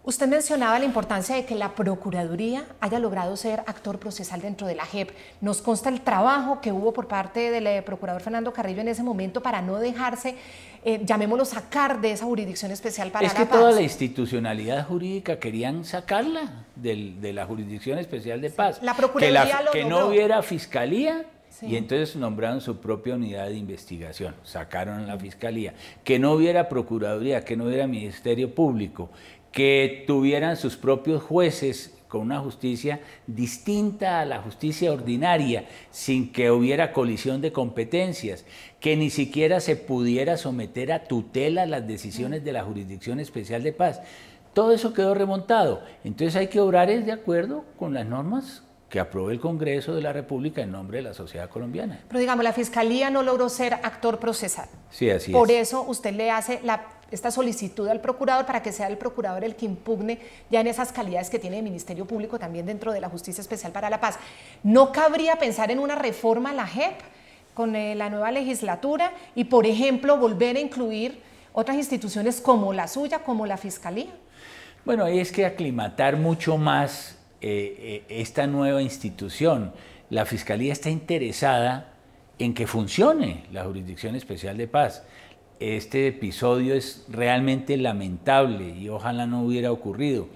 Usted mencionaba la importancia de que la Procuraduría haya logrado ser actor procesal dentro de la JEP. Nos consta el trabajo que hubo por parte del procurador Fernando Carrillo en ese momento para no dejarse, llamémoslo, sacar de esa jurisdicción especial para la paz. Es que toda la institucionalidad jurídica querían sacarla de la jurisdicción especial de paz. La Procuraduría que no hubiera fiscalía. Sí. Y entonces nombraron su propia unidad de investigación, sacaron a la fiscalía, que no hubiera procuraduría, que no hubiera ministerio público, que tuvieran sus propios jueces con una justicia distinta a la justicia ordinaria, sin que hubiera colisión de competencias, que ni siquiera se pudiera someter a tutela las decisiones de la Jurisdicción Especial de Paz. Todo eso quedó remontado. Entonces hay que obrar de acuerdo con las normas que aprobó el Congreso de la República en nombre de la sociedad colombiana. Pero digamos, la Fiscalía no logró ser actor procesal. Sí, así Por es. eso usted le hace esta solicitud al procurador para que sea el procurador el que impugne ya en esas calidades que tiene el Ministerio Público también dentro de la Justicia Especial para la Paz. ¿No cabría pensar en una reforma a la JEP con la nueva legislatura y, por ejemplo, volver a incluir otras instituciones como la suya, como la Fiscalía? Bueno, ahí es que aclimatar mucho más esta nueva institución. La Fiscalía está interesada en que funcione la Jurisdicción Especial de Paz. Este episodio es realmente lamentable y ojalá no hubiera ocurrido.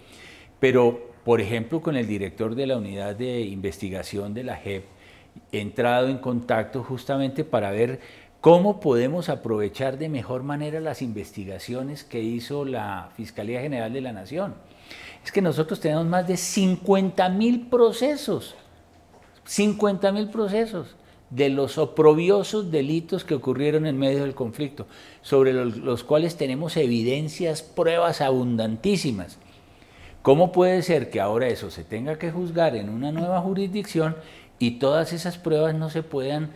Pero, por ejemplo, con el director de la Unidad de Investigación de la JEP, he entrado en contacto justamente para ver cómo podemos aprovechar de mejor manera las investigaciones que hizo la Fiscalía General de la Nación. Es que nosotros tenemos más de 50.000 procesos, 50.000 procesos de los oprobiosos delitos que ocurrieron en medio del conflicto, sobre los cuales tenemos evidencias, pruebas abundantísimas. ¿Cómo puede ser que ahora eso se tenga que juzgar en una nueva jurisdicción y todas esas pruebas no se puedan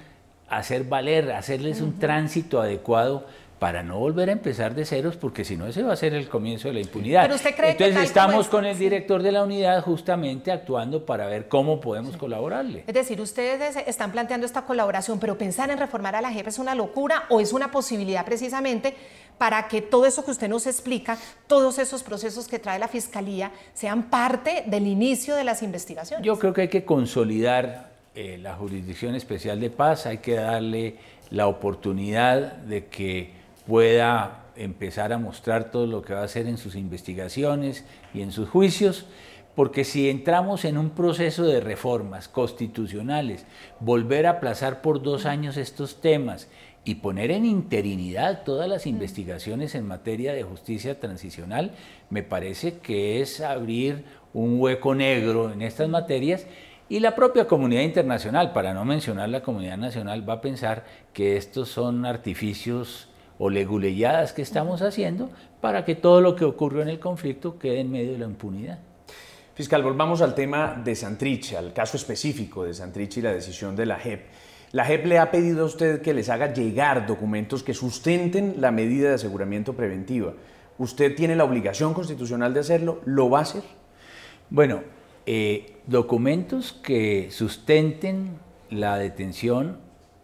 hacer valer, hacerles un tránsito adecuado para no volver a empezar de ceros, porque si no ese va a ser el comienzo de la impunidad? Pero usted cree Entonces que estamos con el director de la unidad justamente actuando para ver cómo podemos colaborarle. Es decir, ustedes están planteando esta colaboración, pero pensar en reformar a la JEP es una locura o es una posibilidad precisamente para que todo eso que usted nos explica, todos esos procesos que trae la Fiscalía, sean parte del inicio de las investigaciones. Yo creo que hay que consolidar la Jurisdicción Especial de Paz, hay que darle la oportunidad de que pueda empezar a mostrar todo lo que va a hacer en sus investigaciones y en sus juicios, porque si entramos en un proceso de reformas constitucionales, volver a aplazar por 2 años estos temas y poner en interinidad todas las investigaciones en materia de justicia transicional, me parece que es abrir un hueco negro en estas materias. Y la propia comunidad internacional, para no mencionar la comunidad nacional, va a pensar que estos son artificios o leguleyadas que estamos haciendo para que todo lo que ocurrió en el conflicto quede en medio de la impunidad. Fiscal, volvamos al tema de Santrich, al caso específico de Santrich y la decisión de la JEP. La JEP le ha pedido a usted que les haga llegar documentos que sustenten la medida de aseguramiento preventiva. ¿Usted tiene la obligación constitucional de hacerlo? ¿Lo va a hacer? Bueno, documentos que sustenten la detención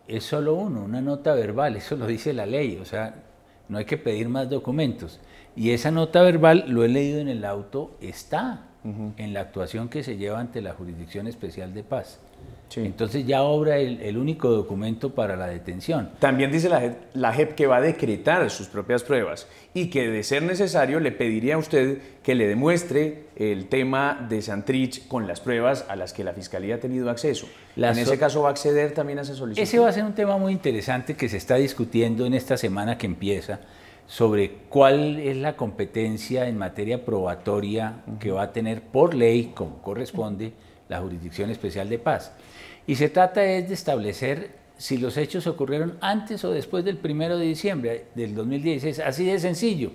es solo uno, una nota verbal, eso lo dice la ley, o sea, no hay que pedir más documentos. Y esa nota verbal, lo he leído en el auto, está en la actuación que se lleva ante la Jurisdicción Especial de Paz. Sí. Entonces ya obra el único documento para la detención. También dice la JEP que va a decretar sus propias pruebas y que, de ser necesario, le pediría a usted que le demuestre el tema de Santrich con las pruebas a las que la Fiscalía ha tenido acceso. ¿En ese caso va a acceder también a esa solicitud? Ese va a ser un tema muy interesante que se está discutiendo en esta semana que empieza, sobre cuál es la competencia en materia probatoria que va a tener por ley, como corresponde, la Jurisdicción Especial de Paz. Y se trata es de establecer si los hechos ocurrieron antes o después del 1 de diciembre del 2016, así de sencillo.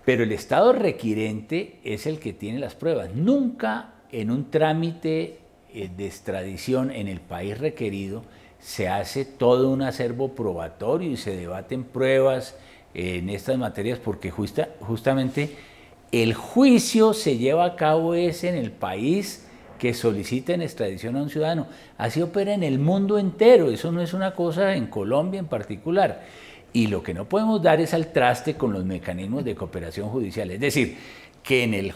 Pero el Estado requirente es el que tiene las pruebas. Nunca en un trámite de extradición en el país requerido se hace todo un acervo probatorio y se debaten pruebas en estas materias, porque justamente el juicio se lleva a cabo es en el país que soliciten extradición a un ciudadano. Así opera en el mundo entero, eso no es una cosa en Colombia en particular. Y lo que no podemos dar es al traste con los mecanismos de cooperación judicial. Es decir, que en el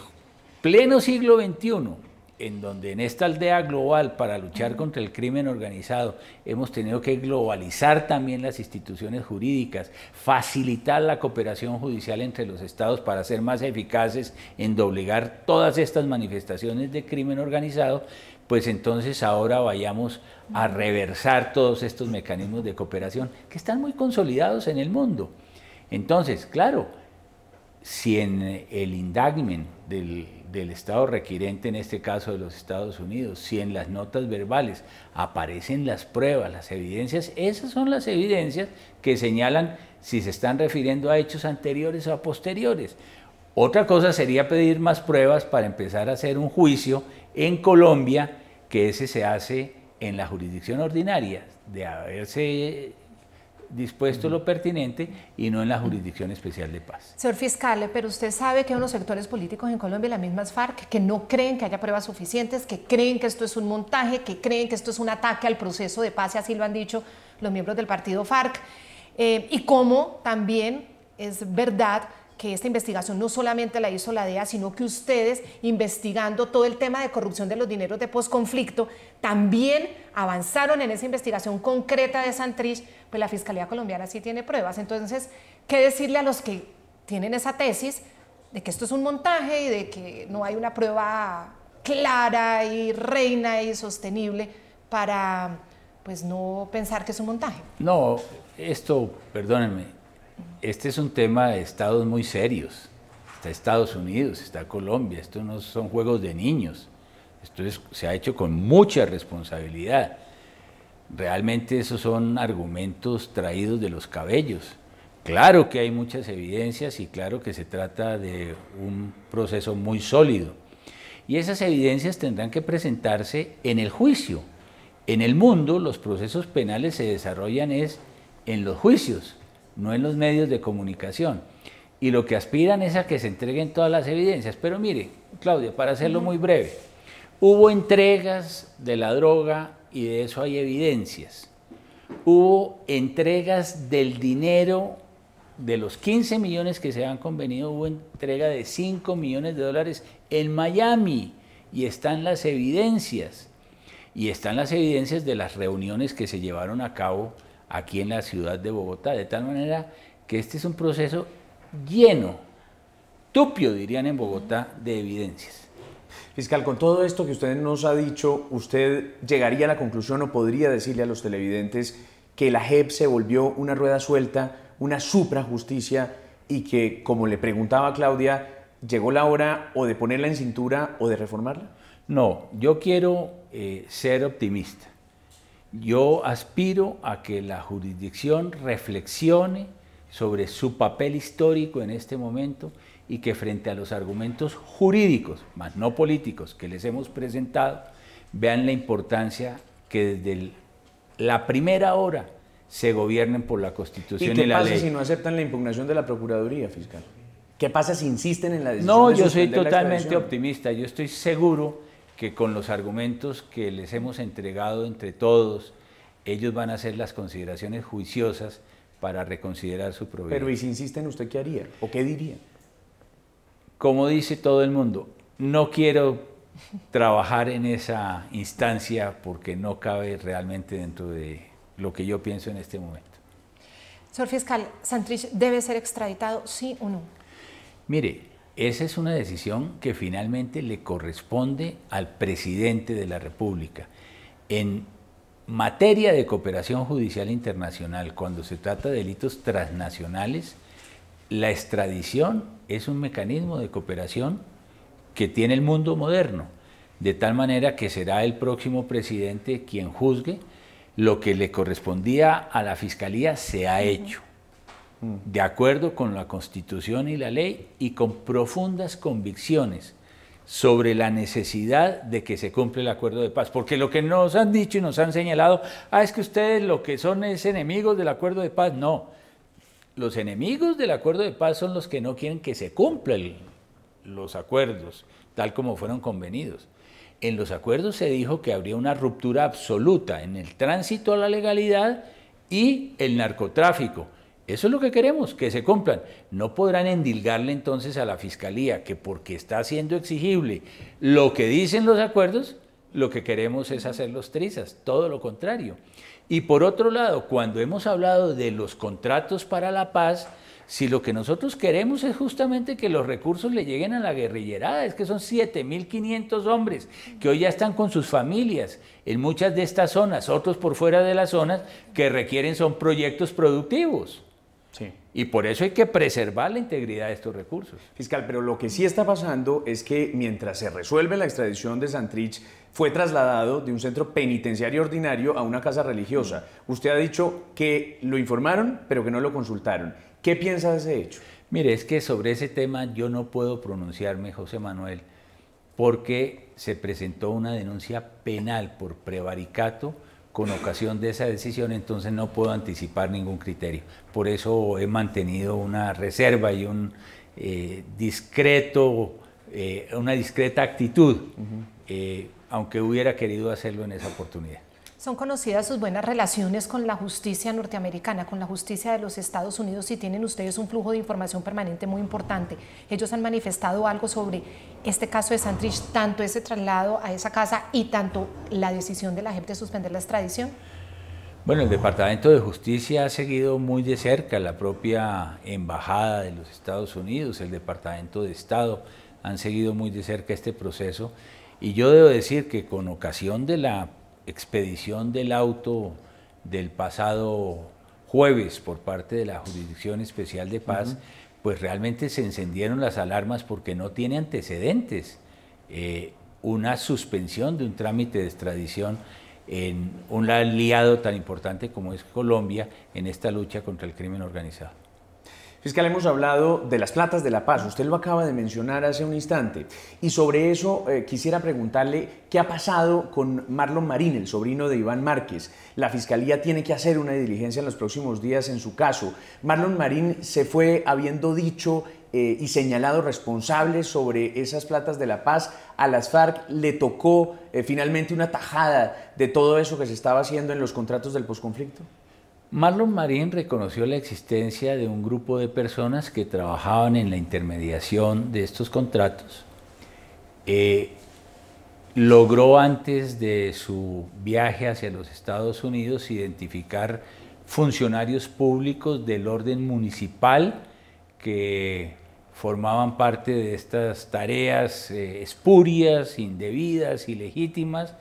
pleno siglo XXI, en donde en esta aldea global para luchar contra el crimen organizado hemos tenido que globalizar también las instituciones jurídicas, facilitar la cooperación judicial entre los estados para ser más eficaces en doblegar todas estas manifestaciones de crimen organizado, pues entonces ahora vayamos a reversar todos estos mecanismos de cooperación que están muy consolidados en el mundo. Entonces, claro, si en el indictment del Estado requirente, en este caso de los Estados Unidos, si en las notas verbales aparecen las pruebas, las evidencias, esas son las evidencias que señalan si se están refiriendo a hechos anteriores o a posteriores. Otra cosa sería pedir más pruebas para empezar a hacer un juicio en Colombia, que ese se hace en la jurisdicción ordinaria, de haberse dispuesto lo pertinente y no en la Jurisdicción Especial de Paz. Señor fiscal, pero usted sabe que hay unos sectores políticos en Colombia, las mismas FARC, que no creen que haya pruebas suficientes, que creen que esto es un montaje, que creen que esto es un ataque al proceso de paz, y así lo han dicho los miembros del partido FARC, y cómo también es verdad que esta investigación no solamente la hizo la DEA, sino que ustedes, investigando todo el tema de corrupción de los dineros de posconflicto, también avanzaron en esa investigación concreta de Santrich, pues la Fiscalía colombiana sí tiene pruebas. Entonces, ¿qué decirle a los que tienen esa tesis de que esto es un montaje y de que no hay una prueba clara y reina y sostenible para, pues, no pensar que es un montaje? No, esto, perdónenme, este es un tema de estados muy serios. Está Estados Unidos, está Colombia, esto no son juegos de niños. Se ha hecho con mucha responsabilidad. Realmente esos son argumentos traídos de los cabellos. Claro que hay muchas evidencias y claro que se trata de un proceso muy sólido. Y esas evidencias tendrán que presentarse en el juicio. En el mundo los procesos penales se desarrollan en los juicios, no en los medios de comunicación. Y lo que aspiran es a que se entreguen todas las evidencias. Pero mire, Claudia, para hacerlo muy breve, hubo entregas de la droga y de eso hay evidencias. Hubo entregas del dinero, de los 15 millones que se han convenido, hubo entrega de 5 millones de dólares en Miami y están las evidencias. Y están las evidencias de las reuniones que se llevaron a cabo aquí en la ciudad de Bogotá, de tal manera que este es un proceso lleno, tupio, dirían en Bogotá, de evidencias. Fiscal, con todo esto que usted nos ha dicho, ¿usted llegaría a la conclusión o podría decirle a los televidentes que la JEP se volvió una rueda suelta, una suprajusticia y que, como le preguntaba Claudia, llegó la hora o de ponerla en cintura o de reformarla? No, yo quiero ser optimista. Yo aspiro a que la jurisdicción reflexione sobre su papel histórico en este momento y que frente a los argumentos jurídicos, más no políticos, que les hemos presentado, vean la importancia que desde la primera hora se gobiernen por la Constitución y la ley. ¿Y qué pasa si no aceptan la impugnación de la Procuraduría, fiscal? ¿Qué pasa si insisten en la decisión? No, yo soy totalmente optimista. Yo estoy seguro que con los argumentos que les hemos entregado entre todos, ellos van a hacer las consideraciones juiciosas para reconsiderar su prohibición. Pero ¿y si insisten, usted qué haría? ¿O qué diría? Como dice todo el mundo, no quiero trabajar en esa instancia porque no cabe realmente dentro de lo que yo pienso en este momento. Señor fiscal, ¿Santrich debe ser extraditado, sí o no? Mire, esa es una decisión que finalmente le corresponde al presidente de la República. En materia de cooperación judicial internacional, cuando se trata de delitos transnacionales, la extradición es un mecanismo de cooperación que tiene el mundo moderno, de tal manera que será el próximo presidente quien juzgue. Lo que le correspondía a la Fiscalía se ha hecho, de acuerdo con la Constitución y la ley y con profundas convicciones sobre la necesidad de que se cumpla el acuerdo de paz. Porque lo que nos han dicho y nos han señalado, es que ustedes lo que son es enemigos del acuerdo de paz. No, los enemigos del acuerdo de paz son los que no quieren que se cumplan los acuerdos, tal como fueron convenidos. En los acuerdos se dijo que habría una ruptura absoluta en el tránsito a la legalidad y el narcotráfico. Eso es lo que queremos, que se cumplan. No podrán endilgarle entonces a la Fiscalía que porque está siendo exigible lo que dicen los acuerdos, lo que queremos es hacer los trizas, todo lo contrario. Y por otro lado, cuando hemos hablado de los contratos para la paz, si lo que nosotros queremos es justamente que los recursos le lleguen a la guerrillerada, es que son 7.500 hombres que hoy ya están con sus familias en muchas de estas zonas, otros por fuera de las zonas que requieren son proyectos productivos. Sí. Y por eso hay que preservar la integridad de estos recursos. Fiscal, pero lo que sí está pasando es que mientras se resuelve la extradición de Santrich, fue trasladado de un centro penitenciario ordinario a una casa religiosa. Usted ha dicho que lo informaron, pero que no lo consultaron. ¿Qué piensa de ese hecho? Mire, es que sobre ese tema yo no puedo pronunciarme, José Manuel, porque se presentó una denuncia penal por prevaricato con ocasión de esa decisión, entonces no puedo anticipar ningún criterio. Por eso he mantenido una reserva y un una discreta actitud, aunque hubiera querido hacerlo en esa oportunidad. Son conocidas sus buenas relaciones con la justicia norteamericana, con la justicia de los Estados Unidos, y tienen ustedes un flujo de información permanente muy importante. Ellos han manifestado algo sobre este caso de Santrich, tanto ese traslado a esa casa y tanto la decisión de la JEP de suspender la extradición. Bueno, el Departamento de Justicia ha seguido muy de cerca, la propia Embajada de los Estados Unidos, el Departamento de Estado, han seguido muy de cerca este proceso, y yo debo decir que con ocasión de la expedición del auto del pasado jueves por parte de la Jurisdicción Especial de Paz, pues realmente se encendieron las alarmas porque no tiene antecedentes una suspensión de un trámite de extradición en un aliado tan importante como es Colombia en esta lucha contra el crimen organizado. Fiscal, hemos hablado de las platas de la paz, usted lo acaba de mencionar hace un instante, y sobre eso quisiera preguntarle qué ha pasado con Marlon Marín, el sobrino de Iván Márquez. La Fiscalía tiene que hacer una diligencia en los próximos días en su caso. Marlon Marín se fue habiendo dicho y señalado responsable sobre esas platas de la paz. A las FARC le tocó finalmente una tajada de todo eso que se estaba haciendo en los contratos del posconflicto. Marlon Marín reconoció la existencia de un grupo de personas que trabajaban en la intermediación de estos contratos. Logró antes de su viaje hacia los Estados Unidos identificar funcionarios públicos del orden municipal que formaban parte de estas tareas espurias, indebidas, ilegítimas,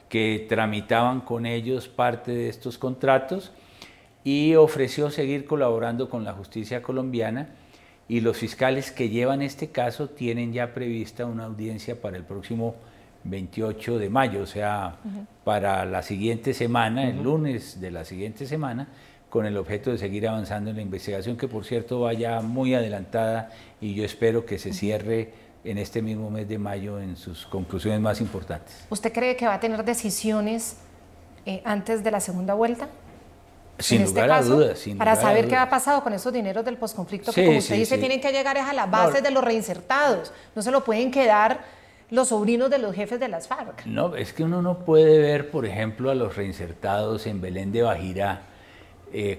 que tramitaban con ellos parte de estos contratos, y ofreció seguir colaborando con la justicia colombiana, y los fiscales que llevan este caso tienen ya prevista una audiencia para el próximo 28 de mayo, o sea, para la siguiente semana, el lunes de la siguiente semana, con el objeto de seguir avanzando en la investigación, que por cierto va ya muy adelantada, y yo espero que se cierre en este mismo mes de mayo en sus conclusiones más importantes. ¿Usted cree que va a tener decisiones antes de la segunda vuelta? Sin lugar a dudas. Para saber qué ha pasado con esos dineros del posconflicto, que como usted dice, tienen que llegar a la base de los reinsertados, no se lo pueden quedar los sobrinos de los jefes de las FARC. No, es que uno no puede ver, por ejemplo, a los reinsertados en Belén de Bajirá,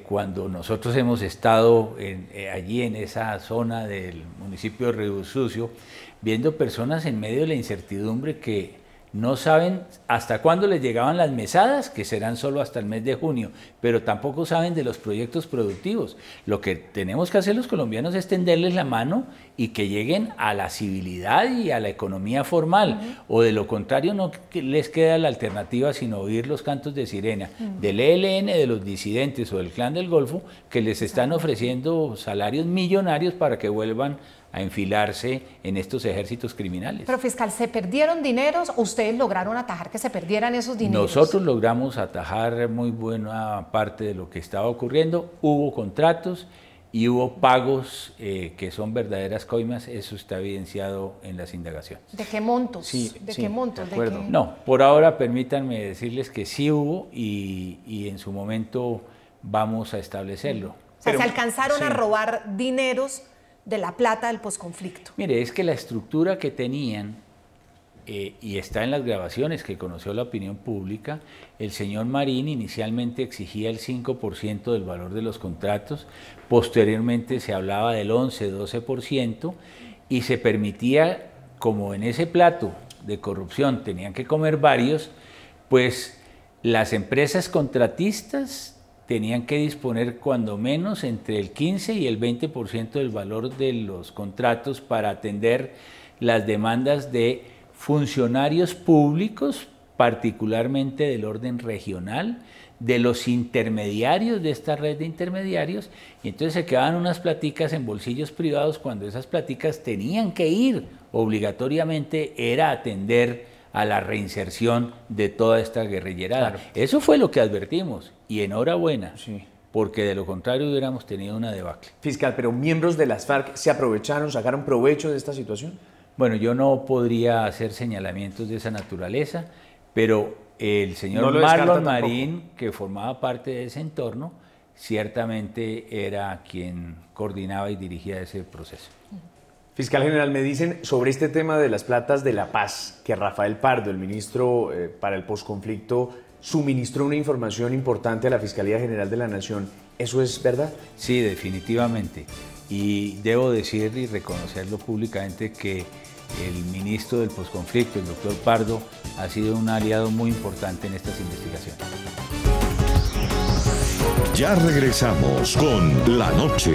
cuando nosotros hemos estado allí en esa zona del municipio de Río Sucio, viendo personas en medio de la incertidumbre que no saben hasta cuándo les llegaban las mesadas, que serán solo hasta el mes de junio, pero tampoco saben de los proyectos productivos. Lo que tenemos que hacer los colombianos es tenderles la mano y que lleguen a la civilidad y a la economía formal, o de lo contrario no les queda la alternativa sino oír los cantos de sirena del ELN, de los disidentes o del Clan del Golfo, que les están ofreciendo salarios millonarios para que vuelvan a enfilarse en estos ejércitos criminales. Pero fiscal, ¿se perdieron dineros o ustedes lograron atajar que se perdieran esos dineros? Nosotros logramos atajar muy buena parte de lo que estaba ocurriendo. Hubo contratos y hubo pagos que son verdaderas coimas, eso está evidenciado en las indagaciones. ¿De qué montos? Sí, ¿De qué montos? de acuerdo. No, por ahora permítanme decirles que sí hubo y en su momento vamos a establecerlo. O sea, se alcanzaron a robar dineros de la plata del posconflicto. Mire, es que la estructura que tenían y está en las grabaciones que conoció la opinión pública, el señor Marín inicialmente exigía el 5% del valor de los contratos, posteriormente se hablaba del 11-12% y se permitía, como en ese plato de corrupción tenían que comer varios, pues las empresas contratistas tenían que disponer cuando menos entre el 15 y el 20% del valor de los contratos para atender las demandas de funcionarios públicos, particularmente del orden regional, de los intermediarios de esta red de intermediarios, y entonces se quedaban unas platicas en bolsillos privados cuando esas platicas tenían que ir obligatoriamente, era atender a la reinserción de toda esta guerrillerada. Claro. Eso fue lo que advertimos, y enhorabuena, sí, porque de lo contrario hubiéramos tenido una debacle. Fiscal, pero miembros de las FARC se aprovecharon, sacaron provecho de esta situación. Bueno, yo no podría hacer señalamientos de esa naturaleza, pero el señor Marlon Marín, que formaba parte de ese entorno, ciertamente era quien coordinaba y dirigía ese proceso. Fiscal General, me dicen sobre este tema de las platas de la paz, que Rafael Pardo, el ministro para el posconflicto, suministró una información importante a la Fiscalía General de la Nación. ¿Eso es verdad? Sí, definitivamente. Y debo decir y reconocerlo públicamente que el ministro del posconflicto, el doctor Pardo, ha sido un aliado muy importante en estas investigaciones. Ya regresamos con La Noche.